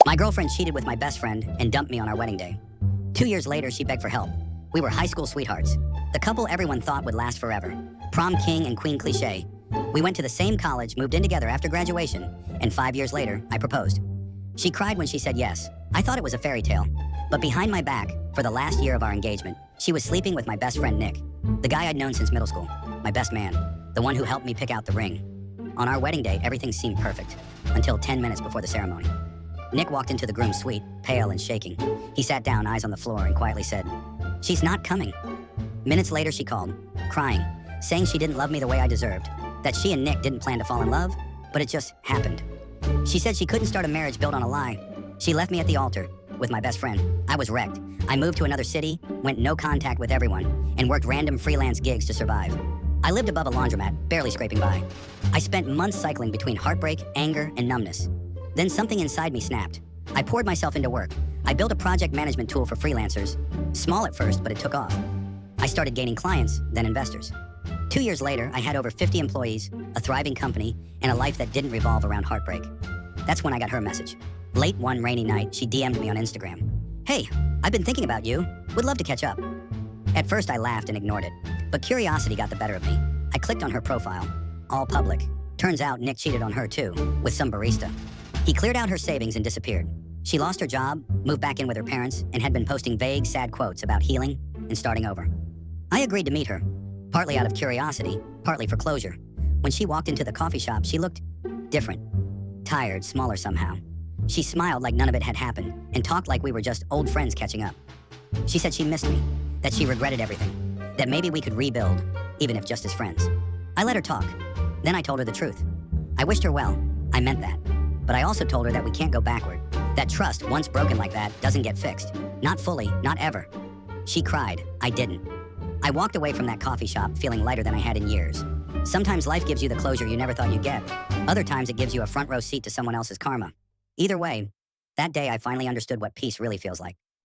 My girlfriend cheated with my best friend and dumped me on our wedding day. 2 years later, she begged for help. We were high school sweethearts. The couple everyone thought would last forever. Prom king and queen cliche. We went to the same college, moved in together after graduation, and 5 years later, I proposed. She cried when she said yes. I thought it was a fairy tale. But behind my back, for the last year of our engagement, she was sleeping with my best friend Nick, the guy I'd known since middle school, my best man, the one who helped me pick out the ring. On our wedding day, everything seemed perfect, until 10 minutes before the ceremony. Nick walked into the groom's suite, pale and shaking. He sat down, eyes on the floor, and quietly said, "She's not coming." Minutes later, she called, crying, saying she didn't love me the way I deserved, that she and Nick didn't plan to fall in love, but it just happened. She said she couldn't start a marriage built on a lie. She left me at the altar with my best friend. I was wrecked. I moved to another city, went no contact with everyone, and worked random freelance gigs to survive. I lived above a laundromat, barely scraping by. I spent months cycling between heartbreak, anger, and numbness. Then something inside me snapped. I poured myself into work. I built a project management tool for freelancers. Small at first, but it took off. I started gaining clients, then investors. 2 years later, I had over 50 employees, a thriving company, and a life that didn't revolve around heartbreak. That's when I got her message. Late one rainy night, she DM'd me on Instagram. "Hey, I've been thinking about you. Would love to catch up." At first, I laughed and ignored it, but curiosity got the better of me. I clicked on her profile, all public. Turns out Nick cheated on her too, with some barista. He cleared out her savings and disappeared. She lost her job, moved back in with her parents, and had been posting vague, sad quotes about healing and starting over. I agreed to meet her, partly out of curiosity, partly for closure. When she walked into the coffee shop, she looked different, tired, smaller somehow. She smiled like none of it had happened and talked like we were just old friends catching up. She said she missed me, that she regretted everything, that maybe we could rebuild, even if just as friends. I let her talk. Then I told her the truth. I wished her well. I meant that. But I also told her that we can't go backward. That trust, once broken like that, doesn't get fixed. Not fully, not ever. She cried. I didn't. I walked away from that coffee shop feeling lighter than I had in years. Sometimes life gives you the closure you never thought you'd get. Other times it gives you a front row seat to someone else's karma. Either way, that day I finally understood what peace really feels like.